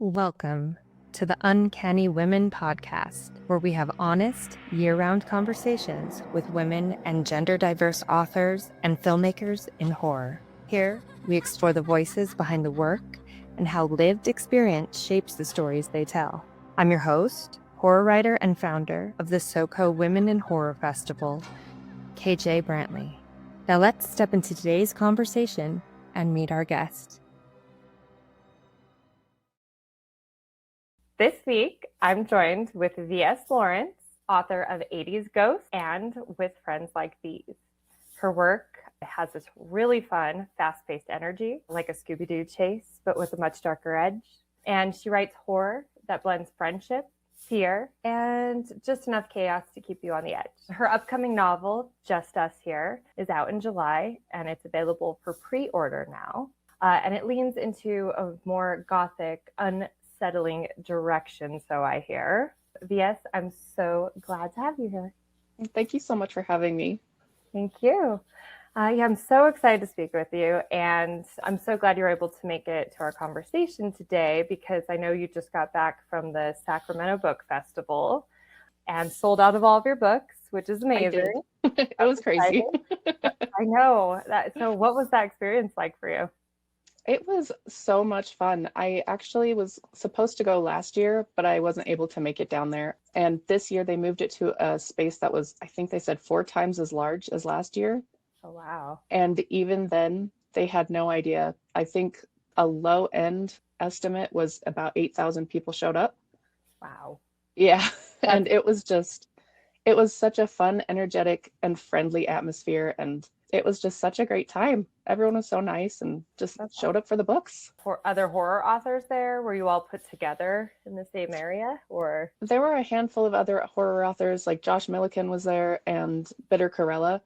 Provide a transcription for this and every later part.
Welcome to the Uncanny Women Podcast, where we have honest, year-round conversations with women and gender-diverse authors and filmmakers in horror. Here, we explore the voices behind the work and how lived experience shapes the stories they tell. I'm your host, horror writer and founder of the SoCo Women in Horror Festival, KJ Brantley. Now let's step into today's conversation and meet our guest. This week, I'm joined with V.S. Lawrence, author of 80s Ghosts and With Friends Like These. Her work has this really fun, fast-paced energy, like a Scooby-Doo chase, but with a much darker edge. And she writes horror that blends friendship, fear, and just enough chaos to keep you on the edge. Her upcoming novel, Just Us Here, is out in July, and it's available for pre-order now. And it leans into a more gothic, unsettling direction, so I hear. V.S., I'm so glad to have you here. Thank you so much for having me. Thank you. I'm so excited to speak with you, and I'm so glad you're able to make it to our conversation today because I know you just got back from the Sacramento Book Festival and sold out of all of your books, which is amazing. It was crazy. I know that. So what was that experience like for you? It was so much fun. I actually was supposed to go last year, but I wasn't able to make it down there. And this year they moved it to a space that was, I think they said 4 times as large as last year. Oh, wow. And even then they had no idea. I think a low end estimate was about 8,000 people showed up. Wow. Yeah. And it was such a fun, energetic, and friendly atmosphere. And it was just such a great time. Everyone was so nice and just showed up for the books. For other horror authors there, were you all put together in the same area, or? There were a handful of other horror authors, like Josh Milliken was there and Bitter Corella.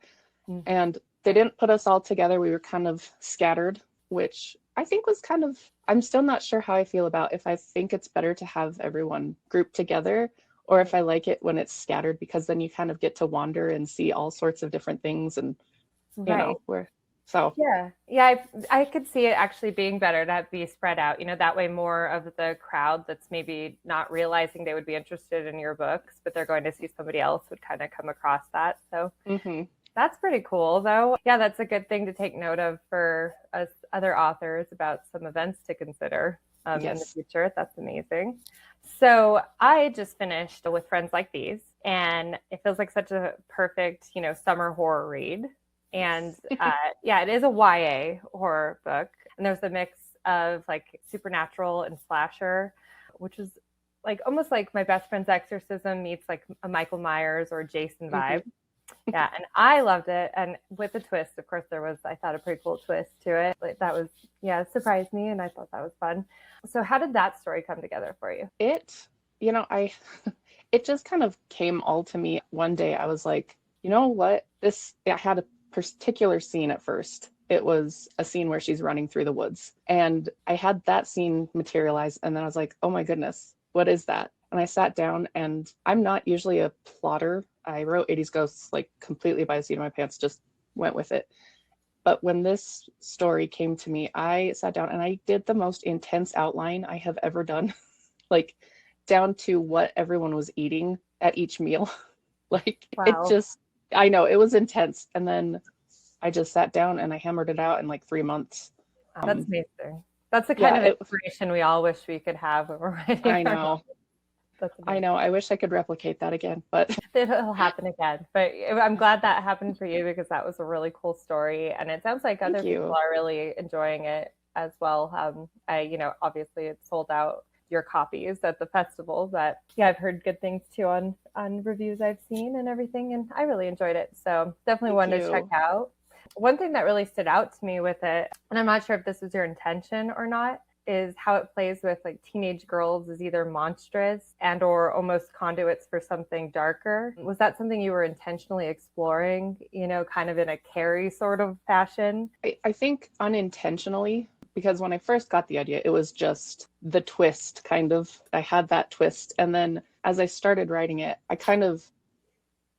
Mm-hmm. And they didn't put us all together. We were kind of scattered, which I think was I'm still not sure how I feel about if I think it's better to have everyone grouped together or if I like it when it's scattered, because then you kind of get to wander and see all sorts of different things and I could see it actually being better to be spread out, that way more of the crowd that's maybe not realizing they would be interested in your books, but they're going to see somebody else would kind of come across that. So That's pretty cool though. Yeah, that's a good thing to take note of for us other authors about some events to consider in the future. That's amazing. So I just finished With Friends Like These, and it feels like such a perfect, summer horror read. And it is a YA horror book. And there's a mix of like supernatural and slasher, which is like almost like My Best Friend's Exorcism meets like a Michael Myers or Jason vibe. Yeah, and I loved it. And with the twist, of course, there was, I thought, a pretty cool twist to it. Like, that was, surprised me, and I thought that was fun. So how did that story come together for you? It just kind of came all to me one day. I was like, you know what? I had a particular scene at first. It was a scene where she's running through the woods. And I had that scene materialize. And then I was like, oh my goodness, what is that? And I sat down, and I'm not usually a plotter. I wrote 80s Ghosts like completely by the seat of my pants, just went with it. But when this story came to me, I sat down and I did the most intense outline I have ever done, like down to what everyone was eating at each meal. I know it was intense. And then I just sat down and I hammered it out in like 3 months. That's amazing. That's the kind of inspiration we all wish we could have when we're writing. I know. I know. I wish I could replicate that again, but it'll happen again. But I'm glad that happened for you because that was a really cool story. And it sounds like other people are really enjoying it as well. Obviously it sold out your copies at the festival, but I've heard good things too on reviews I've seen and everything. And I really enjoyed it. So definitely one to check out. One thing that really stood out to me with it, and I'm not sure if this was your intention or not, is how it plays with like teenage girls as either monstrous and or almost conduits for something darker. Was that something you were intentionally exploring, kind of in a Carrie sort of fashion? I think unintentionally, because when I first got the idea, it was just the twist kind of. I had that twist. And then as I started writing it, I kind of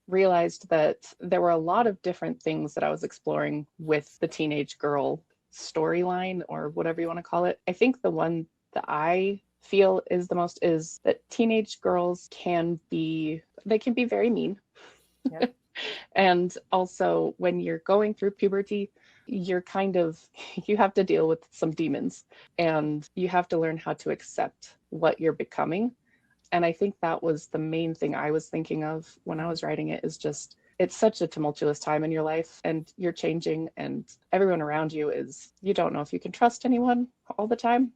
realized that there were a lot of different things that I was exploring with the teenage girl storyline or whatever you want to call it. I think the one that I feel is the most is that teenage girls can be very mean. Yep. And also when you're going through puberty, you're you have to deal with some demons and you have to learn how to accept what you're becoming. And I think that was the main thing I was thinking of when I was writing it, is just, it's such a tumultuous time in your life and you're changing and everyone around you you don't know if you can trust anyone all the time.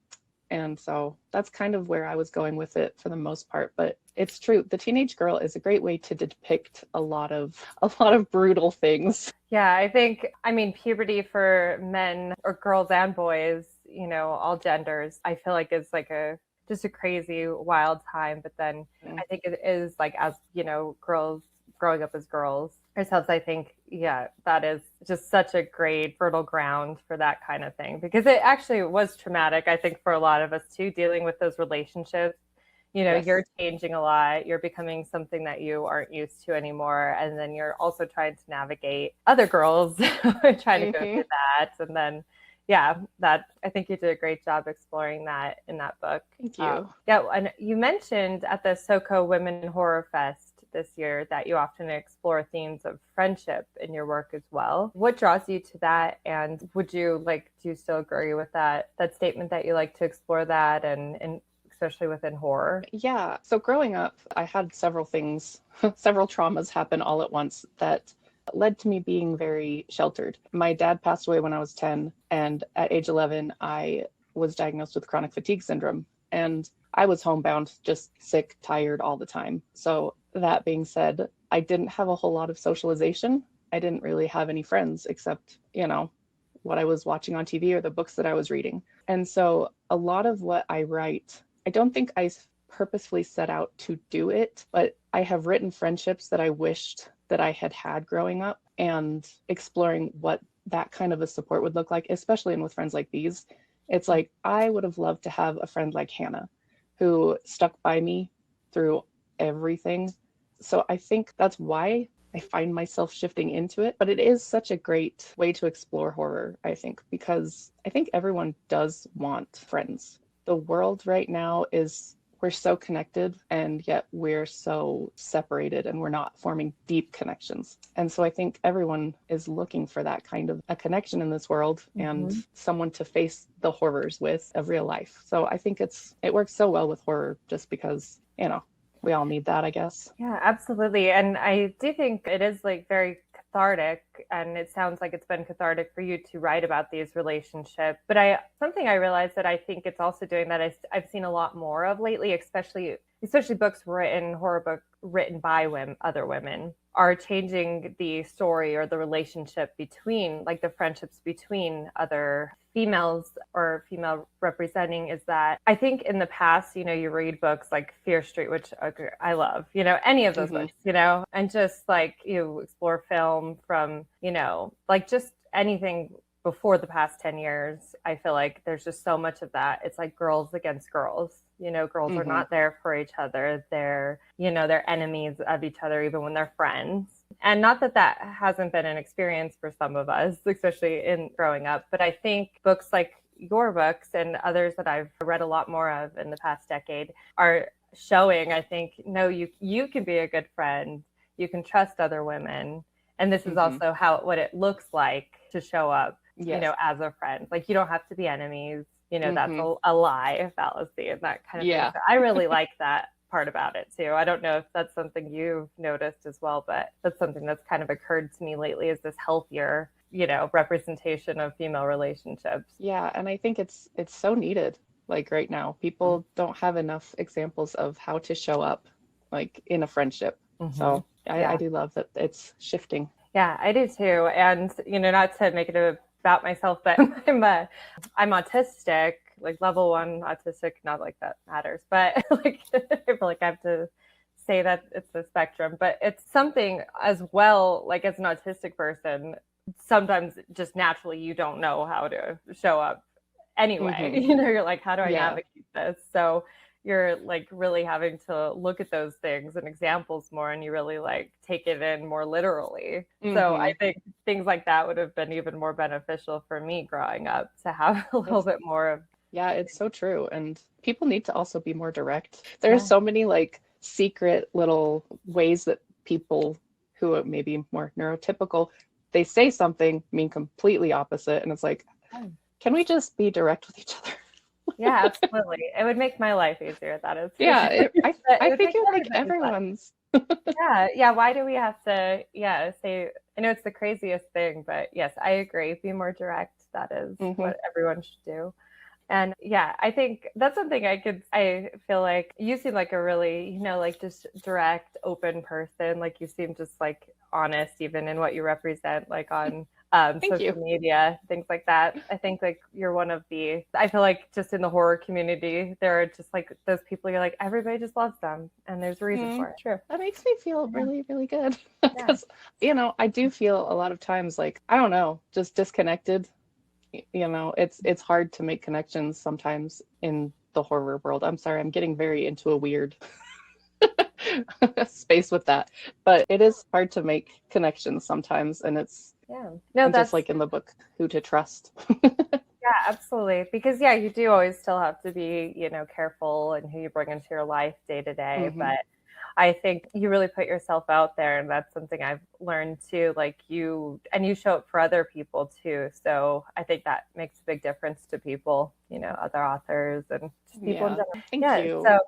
And so that's kind of where I was going with it for the most part. But it's true. The teenage girl is a great way to depict a lot of brutal things. Yeah, I mean, puberty for men or girls and boys, all genders, I feel like is like just a crazy, wild time. But then I think it is like, as, girls growing up as girls ourselves, I think, yeah, that is just such a great fertile ground for that kind of thing, because it actually was traumatic, I think, for a lot of us too, dealing with those relationships. Yes. You're changing a lot. You're becoming something that you aren't used to anymore. And then you're also trying to navigate other girls trying to go through that. And then, yeah, I think you did a great job exploring that in that book. Thank you. Yeah. And you mentioned at the SoCo Women Horror Fest this year that you often explore themes of friendship in your work as well. What draws you to that? And do you still agree with that statement that you like to explore that and especially within horror? Yeah. So growing up, I had several traumas happen all at once that led to me being very sheltered. My dad passed away when I was 10, and at age 11, I was diagnosed with chronic fatigue syndrome. And I was homebound, just sick, tired all the time. So that being said, I didn't have a whole lot of socialization. I didn't really have any friends except, what I was watching on TV or the books that I was reading. And so a lot of what I write, I don't think I purposefully set out to do it, but I have written friendships that I wished that I had growing up, and exploring what that kind of a support would look like, especially with friends like these. It's like, I would have loved to have a friend like Hannah who stuck by me through everything. So I think that's why I find myself shifting into it. But it is such a great way to explore horror, I think, because I think everyone does want friends. The world right now we're so connected, and yet we're so separated and we're not forming deep connections. And so I think everyone is looking for that kind of a connection in this world, and someone to face the horrors with of real life. So I think it works so well with horror just because, we all need that, I guess. Yeah, absolutely. And I do think it is very cathartic, and it sounds like it's been cathartic for you to write about these relationships. But something I realized that I think it's also doing that I've seen a lot more of lately, especially horror books written by other women, are changing the story or the relationship between, the friendships between other females or female representing. Is that I think in the past, you read books like Fear Street, which I love, any of those books, and just you explore film from, just anything before the past 10 years. I feel like there's just so much of that. It's like girls against girls. Girls are not there for each other. They're enemies of each other, even when they're friends. And not that hasn't been an experience for some of us, especially in growing up. But I think books like your books and others that I've read a lot more of in the past decade are showing, I think, no, you can be a good friend. You can trust other women. And this is also what it looks like to show up, as a friend. You don't have to be enemies. That's a lie, a fallacy, and that kind of thing. So I really like that part about it too. I don't know if that's something you've noticed as well, but that's something that's kind of occurred to me lately, is this healthier, representation of female relationships. Yeah. And I think it's so needed. Right now, people don't have enough examples of how to show up in a friendship. So I do love that it's shifting. Yeah, I do too. And, not to make it about myself, but I'm autistic, level 1 autistic, not like that matters, but I feel like I have to say that it's a spectrum, but it's something as well, as an autistic person, sometimes just naturally you don't know how to show up anyway. You're like, how do I navigate this? So you're really having to look at those things and examples more, and you really take it in more literally. So I think things like that would have been even more beneficial for me growing up, to have a little bit more of Yeah, it's so true. And people need to also be more direct. There are so many like secret little ways that people who are maybe more neurotypical, they say something, mean completely opposite. And it's like, can we just be direct with each other? Yeah, absolutely. It would make my life easier. That is for Yeah, sure. I Would think it would make everybody's life. everyone's. Yeah, yeah. Why do we have to, say, I know it's the craziest thing, but yes, I agree. Be more direct. That is Mhm. what everyone should do. And yeah, I think that's something I feel like you seem like a really, like just direct, open person. Like you seem just like honest, even in what you represent, like on Thank social you. media, things like that. I think like you're one of I feel like just in the horror community, there are just like those people you're like, everybody just loves them. And there's a reason for it. True. That makes me feel really, really good. Yeah. Because, I do feel a lot of times like, I don't know, just disconnected. It's hard to make connections sometimes in the horror world. I'm sorry, I'm getting very into a weird space with that, but it is hard to make connections sometimes, and it's No, and just like in the book, who to trust. Yeah, absolutely. Because you do always still have to be, careful in who you bring into your life day to day. Mhm. But I think you really put yourself out there, and that's something I've learned too. Like you show up for other people too. So I think that makes a big difference to people, other authors and just people in general. Thank you. So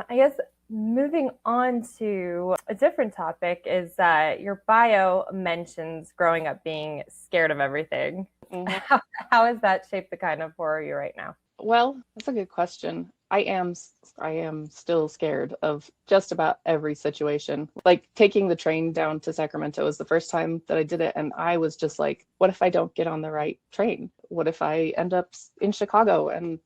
I guess moving on to a different topic is that your bio mentions growing up being scared of everything. Mm-hmm. How has that shaped the kind of horror you're right now? Well, that's a good question. I am still scared of just about every situation. Like taking the train down to Sacramento was the first time that I did it, and I was just like, what if I don't get on the right train? What if I end up in Chicago and,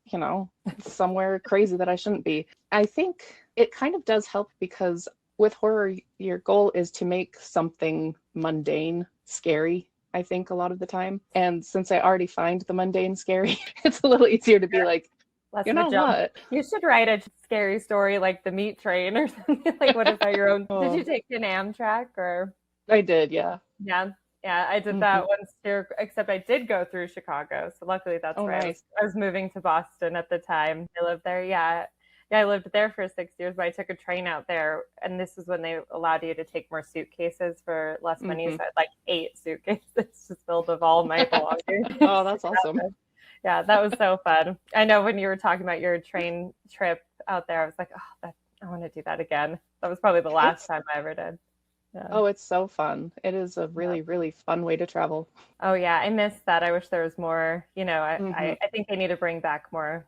somewhere crazy that I shouldn't be? I think it kind of does help because with horror, your goal is to make something mundane scary, I think, a lot of the time. And since I already find the mundane scary, it's a little easier to be like, Less you of a know jump. what? You should write a scary story like the meat train or something. Like, what is that, your own? Did you Oh, take an Amtrak or? I did, yeah. Yeah. Yeah, I did that once too, except I did go through Chicago. So luckily that's Oh, where nice. I was moving to Boston at the time. I lived there. Yeah. Yeah, I lived there for 6 years, but I took a train out there. And this is when they allowed you to take more suitcases for less money. So I had like 8 suitcases just filled with all my belongings. Oh, that's awesome. Yeah, that was so fun. I know when you were talking about your train trip out there, I was like, I want to do that again. That was probably the last time I ever did. Yeah. Oh, it's so fun. It is a really, really fun way to travel. Oh, yeah. I missed that. I wish there was more, I think they need to bring back more,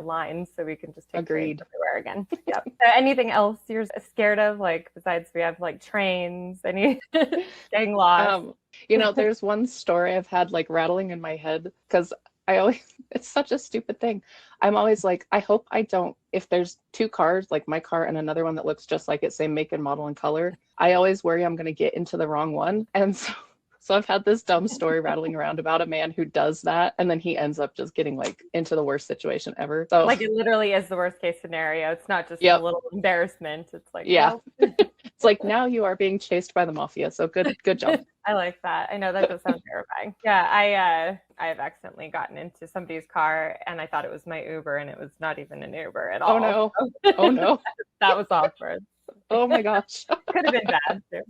lines so we can just take trains everywhere again. Yeah. Anything else you're scared of? Like, besides we have like trains, any getting lost? There's one story I've had like rattling in my head because it's such a stupid thing. I'm always like, I hope I don't, if there's 2 cars, like my car and another one that looks just like it, same make and model and color, I always worry I'm going to get into the wrong one. And so I've had this dumb story rattling around about a man who does that, and then he ends up just getting like into the worst situation ever. So like it literally is the worst case scenario. It's not just a little embarrassment. It's like, it's like now you are being chased by the mafia. So good job. I like that. I know that does sound terrifying. Yeah, I've accidentally gotten into somebody's car and I thought it was my Uber and it was not even an Uber at all. Oh no. Oh no. That was awkward. Oh my gosh. Could have been bad too.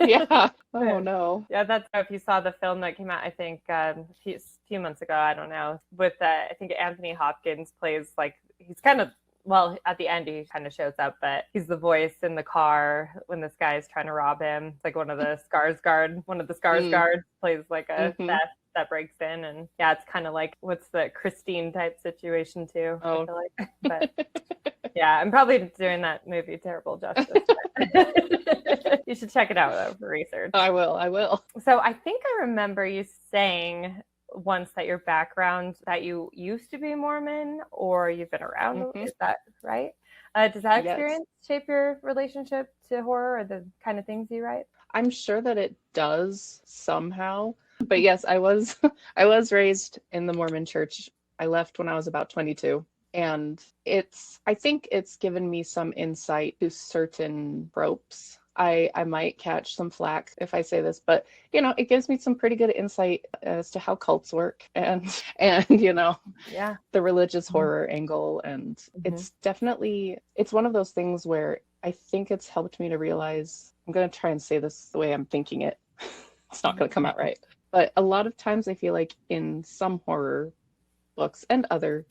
Yeah. Oh no. Yeah, that's if you saw the film that came out, I think a few months ago, I don't know, with I think Anthony Hopkins plays like he's kind of at the end he kind of shows up, but he's the voice in the car when this guy is trying to rob him. It's like one of the Scars guards plays like a theft that breaks in, and yeah, it's kind of like what's the Christine type situation too. I feel like. But yeah, I'm probably doing that movie terrible justice. You should check it out though for research. I will. So I think I remember you saying once that your background, that you used to be Mormon or you've been around. Is that right? Does that experience shape your relationship to horror or the kind of things you write? I'm sure that it does somehow. But yes, I was raised in the Mormon church. I left when I was about 22. And I think it's given me some insight to certain tropes I might catch some flack if I say this, but it gives me some pretty good insight as to how cults work and Yeah. the religious horror angle. And it's one of those things where I think it's helped me to realize, I'm going to try and say this the way I'm thinking it. It's not going to come out right. But a lot of times I feel like in some horror books and other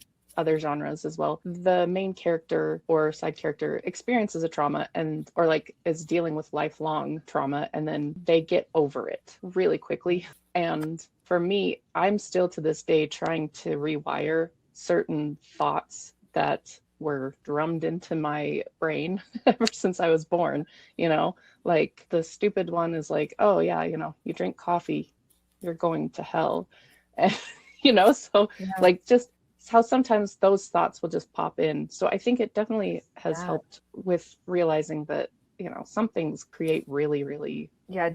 genres as well, the main character or side character experiences a trauma or like is dealing with lifelong trauma, and then they get over it really quickly. And for me, I'm still to this day trying to rewire certain thoughts that were drummed into my brain ever since I was born. Like the stupid one is like, oh yeah, you drink coffee, you're going to hell. And so like just how sometimes those thoughts will just pop in. So I think it definitely has helped with realizing that, some things create really, really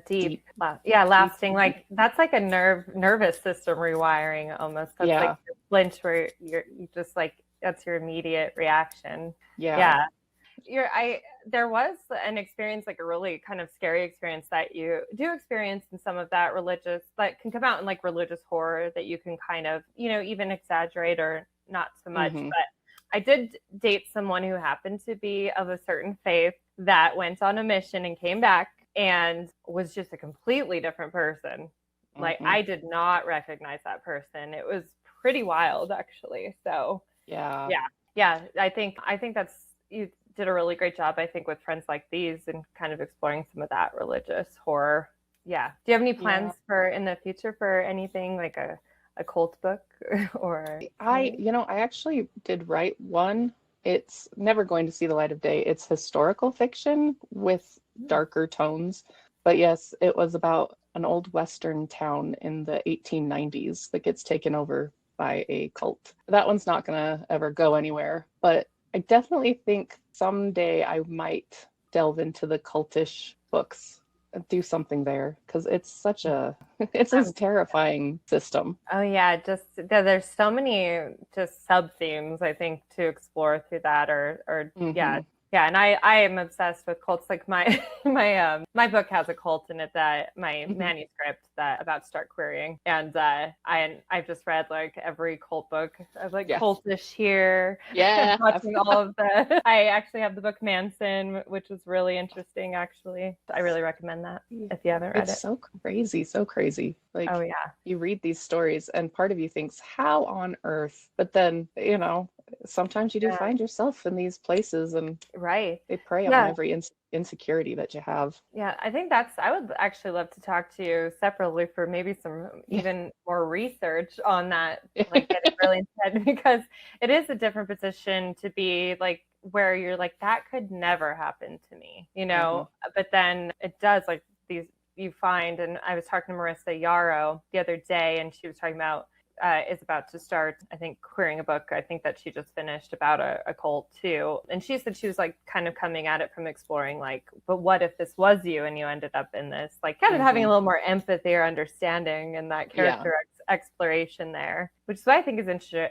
deep. Lasting. Like that's like a nervous system rewiring almost. That's like your flinch where you just like, that's your immediate reaction. Yeah. There was an experience, like a really kind of scary experience that you do experience in some of that that can come out in like religious horror that you can kind of, even exaggerate or not so much. But I did date someone who happened to be of a certain faith that went on a mission and came back and was just a completely different person. Like I did not recognize that person. It was pretty wild, actually. So yeah. I think that's, you did a really great job, I think, with Friends Like These and kind of exploring some of that religious horror. Yeah. Do you have any plans for in the future for anything like a cult book or? I actually did write one. It's never going to see the light of day. It's historical fiction with darker tones. But yes, it was about an old Western town in the 1890s that gets taken over by a cult. That one's not going to ever go anywhere, but I definitely think someday I might delve into the cultish books and do something there, because it's such a terrifying system. Oh yeah, just there's so many just sub themes I think to explore through that, or and I am obsessed with cults. Like my book has a cult in it, that my manuscript that about start querying, and I've just read like every cult book. I was like cultish here. Yeah, watching all of the. I actually have the book Manson, which was really interesting. Actually, I really recommend that if you haven't read it. It's so crazy. Like, oh yeah, you read these stories, and part of you thinks, how on earth? But then sometimes you do find yourself in these places, and they prey on every insecurity that you have. Yeah, I think I would actually love to talk to you separately for maybe some even more research on that, like getting really into, because it is a different position to be like where you're like, that could never happen to me, but then it does, like these you find. And I was talking to Marissa Yarrow the other day, and she was talking about is about to start, I think, querying a book, I think that she just finished, about a cult too. And she said she was like kind of coming at it from exploring like, but what if this was you and you ended up in this, like kind of having a little more empathy or understanding and that character exploration there, which is what I think is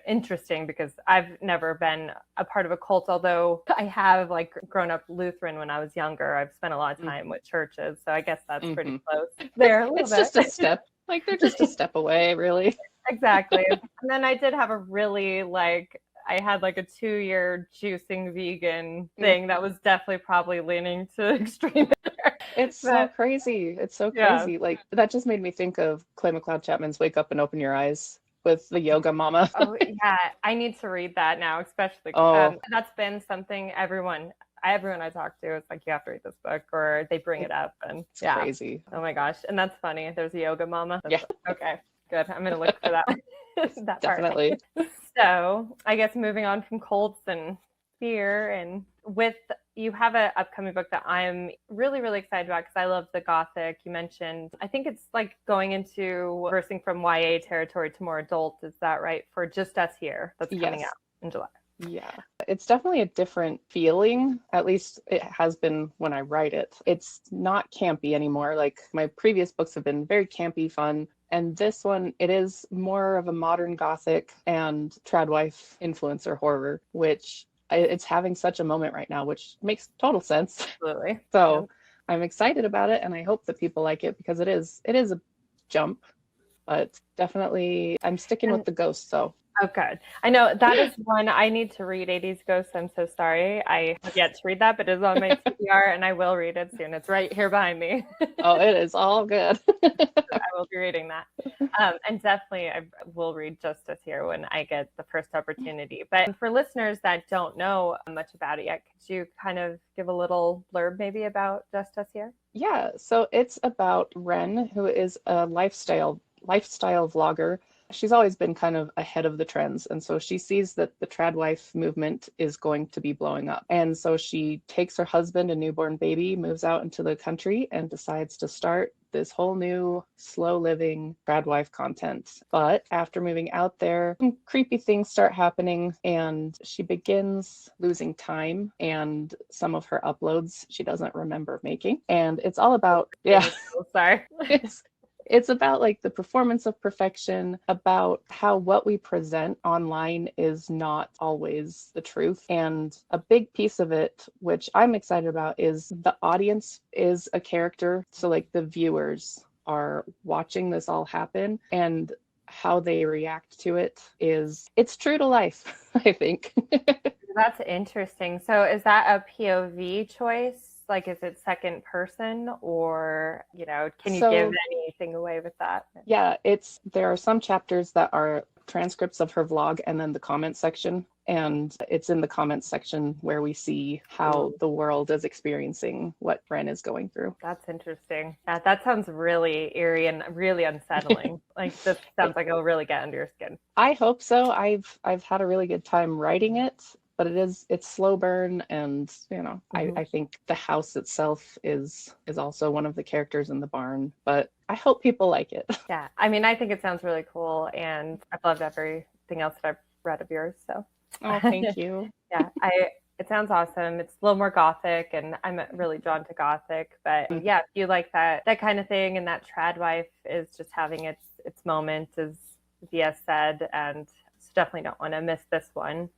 interesting, because I've never been a part of a cult, although I have like grown up Lutheran when I was younger. I've spent a lot of time with churches, so I guess that's pretty close there. It's just a step. Like they're just a step away, really. Exactly. And then I did have a really I had like a 2-year juicing vegan thing that was definitely probably leaning to extreme. It's so crazy. It's so crazy. Like that just made me think of Clay McLeod Chapman's Wake Up and Open Your Eyes with the yoga mama. Oh yeah, I need to read that now, especially. That's been something everyone I talk to is like, you have to read this book, or they bring it up, and it's crazy. Oh my gosh. And that's funny. There's a yoga mama. Okay, good. I'm going to look for that. that Definitely. So I guess moving on from cults and fear, and you have an upcoming book that I'm really, really excited about, because I love the gothic. You mentioned, I think it's like going into reversing from YA territory to more adult. Is that right? For Just Us Here, that's coming out in July. Yeah, it's definitely a different feeling. At least it has been when I write it. It's not campy anymore. Like my previous books have been very campy, fun. And this one, it is more of a modern gothic and tradwife influencer horror, which it's having such a moment right now, which makes total sense. Absolutely. So I'm excited about it, and I hope that people like it because it is a jump, but definitely I'm sticking with the ghosts. So. Oh, good. I know that is one I need to read, 80s Ghosts. I'm so sorry. I have yet to read that, but it is on my TBR and I will read it soon. It's right here behind me. Oh, it is all good. I will be reading that. And definitely I will read Justice here when I get the first opportunity. But for listeners that don't know much about it yet, could you kind of give a little blurb maybe about Justice here? Yeah, so it's about Ren, who is a lifestyle vlogger. She's always been kind of ahead of the trends. And so she sees that the tradwife movement is going to be blowing up. And so she takes her husband and newborn baby, moves out into the country, and decides to start this whole new slow living tradwife content. But after moving out there, some creepy things start happening and she begins losing time and some of her uploads she doesn't remember making. And it's all about, Sorry. It's about like the performance of perfection, about how what we present online is not always the truth. And a big piece of it, which I'm excited about, is the audience is a character. So like the viewers are watching this all happen, and how they react to it's true to life, I think. That's interesting. So is that a POV choice? Like, is it second person, or, can you give anything away with that? Yeah, there are some chapters that are transcripts of her vlog and then the comment section. And it's in the comment section where we see how the world is experiencing what Ren is going through. That's interesting. Yeah, that sounds really eerie and really unsettling. Like, this sounds like it'll really get under your skin. I hope so. I've had a really good time writing it. But it's slow burn, and I think the house itself is also one of the characters in the barn. But I hope people like it. Yeah, I mean, I think it sounds really cool, and I've loved everything else that I've read of yours. So, thank you. Yeah, it sounds awesome. It's a little more gothic, and I'm really drawn to gothic. But yeah, if you like that kind of thing, and that tradwife is just having its moment, as Via said, and so definitely don't want to miss this one.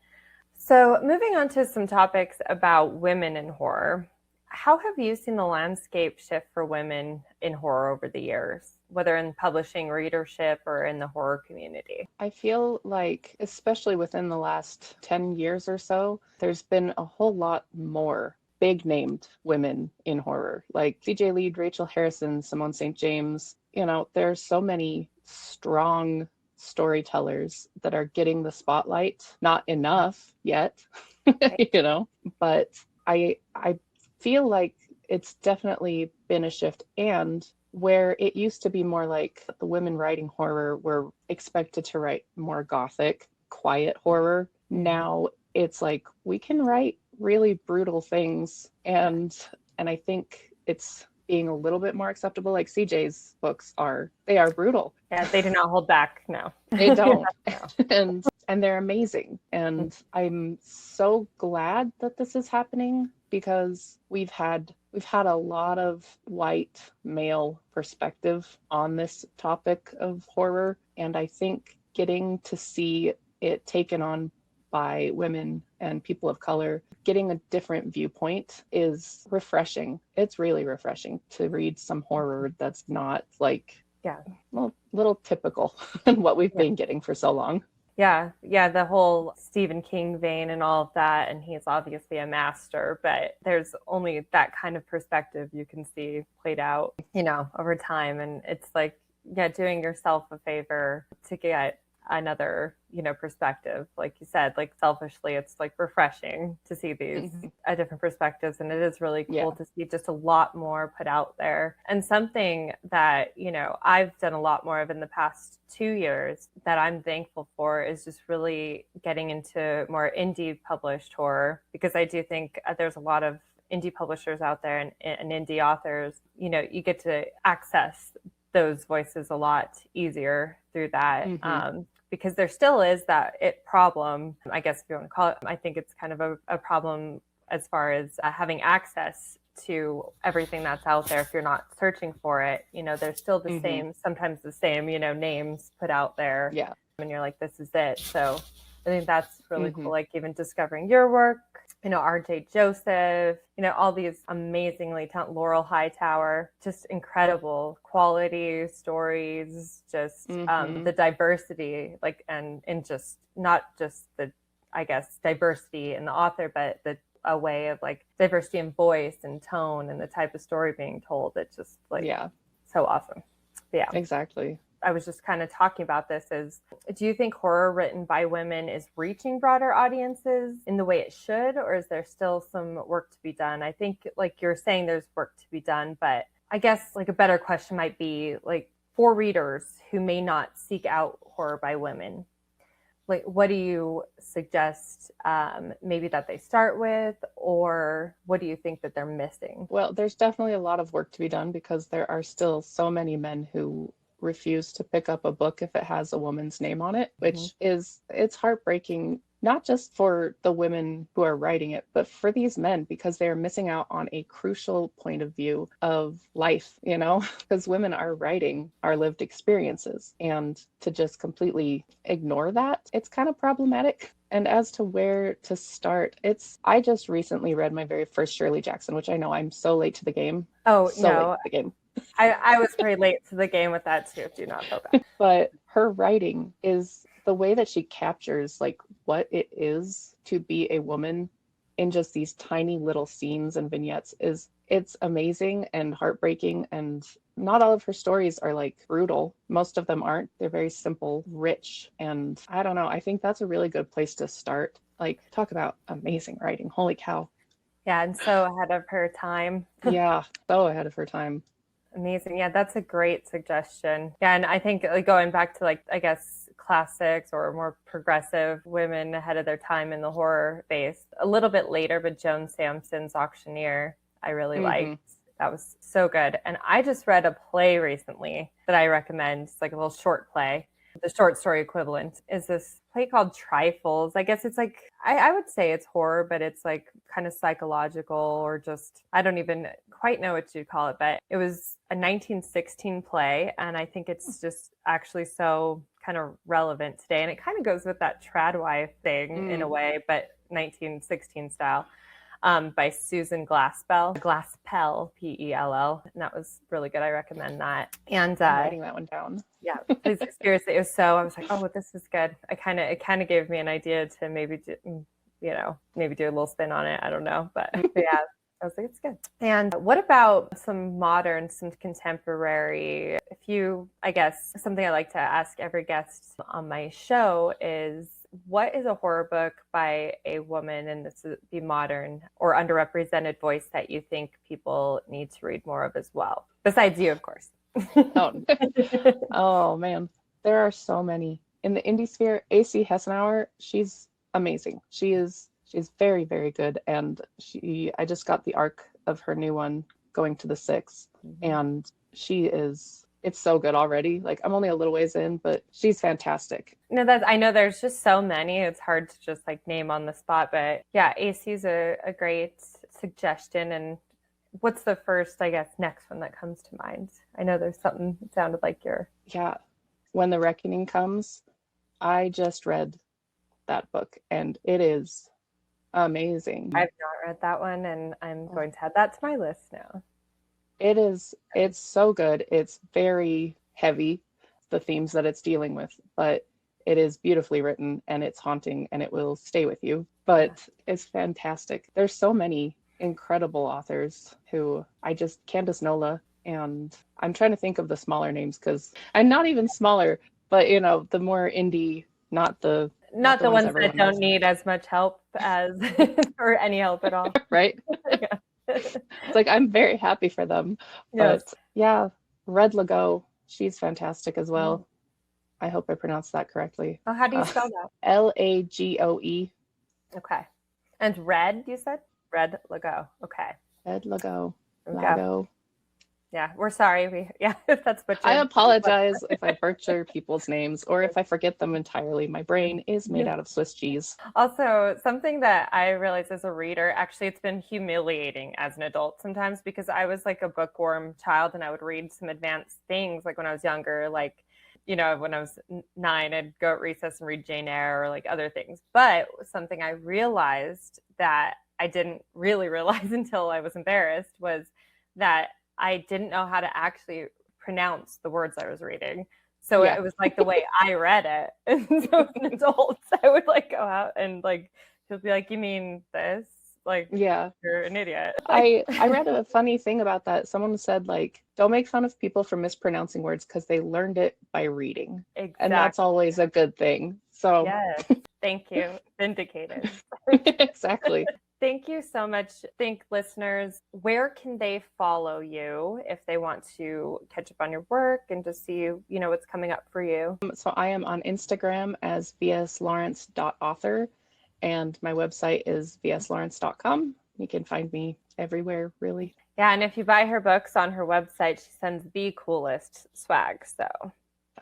So moving on to some topics about women in horror, how have you seen the landscape shift for women in horror over the years, whether in publishing, readership, or in the horror community? I feel like, especially within the last 10 years or so, there's been a whole lot more big named women in horror, like CJ Lead, Rachel Harrison, Simone St. James. There's so many strong storytellers that are getting the spotlight. Not enough yet, but I feel like it's definitely been a shift. And where it used to be more like the women writing horror were expected to write more gothic, quiet horror, now it's like we can write really brutal things, and I think it's being a little bit more acceptable. Like CJ's books they are brutal. Yeah, they do not hold back. No, they don't. and they're amazing. And I'm so glad that this is happening, because we've had a lot of white male perspective on this topic of horror. And I think getting to see it taken on by women and people of color, getting a different viewpoint is refreshing. It's really refreshing to read some horror that's not like, little typical in what we've been getting for so long. Yeah, the whole Stephen King vein and all of that, and he's obviously a master, but there's only that kind of perspective you can see played out, over time. And it's like, doing yourself a favor to get another, perspective. Like you said, like selfishly, it's like refreshing to see these different perspectives. And it is really cool to see just a lot more put out there. And something that, I've done a lot more of in the past 2 years that I'm thankful for is just really getting into more indie published horror, because I do think there's a lot of indie publishers out there and indie authors. You get to access those voices a lot easier through that. Because there still is that problem, I guess, if you want to call it. I think it's kind of a problem as far as having access to everything that's out there. If you're not searching for it, there's still sometimes the same, names put out there. Yeah. And you're like, this is it. So I think that's really cool. Like even discovering your work RJ Joseph, all these amazingly talented, Laurel Hightower, just incredible quality stories, just the diversity, and just not just the, I guess, diversity in the author, but a way of diversity in voice and tone and the type of story being told. It's just so awesome. Yeah, exactly. I was just kind of talking about this do you think horror written by women is reaching broader audiences in the way it should, or is there still some work to be done? I think, like you're saying, there's work to be done, but I guess a better question might be for readers who may not seek out horror by women, what do you suggest maybe that they start with, or what do you think that they're missing? Well, there's definitely a lot of work to be done because there are still so many men who refuse to pick up a book if it has a woman's name on it, which it's heartbreaking, not just for the women who are writing it, but for these men, because they're missing out on a crucial point of view of life, because women are writing our lived experiences, and to just completely ignore that, it's kind of problematic. And as to where to start, I just recently read my very first Shirley Jackson, which I know I'm so late to the game. Oh, so no. Late to the game. I was pretty late to the game with that too. Do not feel bad. But her writing is the way that she captures what it is to be a woman in just these tiny little scenes and vignettes it's amazing and heartbreaking. And not all of her stories are brutal. Most of them aren't. They're very simple, rich. And I don't know. I think that's a really good place to start. Talk about amazing writing. Holy cow. Yeah. And so ahead of her time. Yeah. So ahead of her time. Amazing. Yeah, that's a great suggestion. Yeah, and I think going back to I guess classics or more progressive women ahead of their time in the horror space, a little bit later, but Joan Sampson's Auctioneer, I really liked. That was so good. And I just read a play recently that I recommend. It's a little short play. The short story equivalent is this play called Trifles. I guess it's I would say it's horror, but it's kind of psychological, or just, I don't even quite know what you'd call it, but it was a 1916 play. And I think it's just actually so kind of relevant today. And it kind of goes with that tradwife thing in a way, but 1916 style. By Susan Glaspell, Pell, and that was really good. I recommend that. And I'm writing that one down. Yeah, seriously, it was so. I was like, oh, this is good. It kind of gave me an idea to maybe do a little spin on it. I don't know, but yeah, I was like, it's good. And what about some modern, some contemporary? I guess something I like to ask every guest on my show is, what is a horror book by a woman, and this is the modern or underrepresented voice, that you think people need to read more of as well? Besides you, of course. Oh, man. There are so many. In the indie sphere, AC Hessenauer, she's amazing. She's very, very good. And I just got the arc of her new one, Going to the Six. And it's so good already. I'm only a little ways in, but she's fantastic. No, I know there's just so many. It's hard to just name on the spot, but yeah, AC's a great suggestion. And what's the first, I guess, next one that comes to mind? I know there's something that sounded like Yeah. When the Reckoning Comes, I just read that book and it is amazing. I've not read that one, and I'm going to add that to my list now. It's so good. It's very heavy, the themes that it's dealing with, but it is beautifully written and it's haunting and it will stay with you. But it's fantastic. There's so many incredible authors Candace Nola, and I'm trying to think of the smaller names because I'm not even smaller, but the more indie, not the ones that don't need as much help as or any help at all. Right? Yeah. It's I'm very happy for them. Yes. But yeah, Red Legault, she's fantastic as well. I hope I pronounced that correctly. Oh, how do you spell that? Lagoe. Okay. And Red, you said? Red Legault. Okay. Red Legault. Lago. Yeah, we're sorry. If that's butchered. I apologize if I butcher people's names or if I forget them entirely. My brain is made out of Swiss cheese. Also, something that I realized as a reader, actually, it's been humiliating as an adult sometimes, because I was a bookworm child and I would read some advanced things when I was younger, when I was 9, I'd go at recess and read Jane Eyre or other things. But something I realized that I didn't really realize until I was embarrassed was that I didn't know how to actually pronounce the words I was reading. So Yeah. it was like the way I read it. And so as an adult, I would like go out and like, he'll be like, you mean this? Like, Yeah. you're an idiot. I read a funny thing about that. Someone said, like, don't make fun of people for mispronouncing words because they learned it by reading. Exactly. And that's always a good thing. So Yes. Thank you. Vindicated. exactly. Thank you so much. Think listeners, where can they follow you if they want to catch up on your work and just see, what's coming up for you? So I am on Instagram as vslawrence.author, and my website is vslawrence.com. You can find me everywhere, really. Yeah, and if you buy her books on her website, she sends the coolest swag. So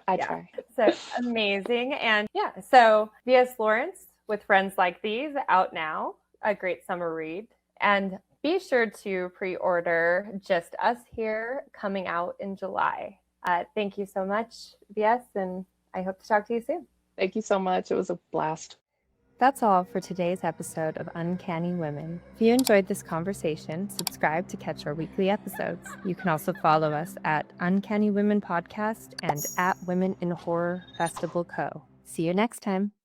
I try. So amazing. And so V.S. Lawrence with Friends Like These out now, a great summer read. And be sure to pre-order Just Us Here coming out in July. Thank you so much, V.S., and I hope to talk to you soon. Thank you so much. It was a blast. That's all for today's episode of Uncanny Women. If you enjoyed this conversation, subscribe to catch our weekly episodes. You can also follow us at Uncanny Women Podcast and at Women in Horror Festival Co. See you next time.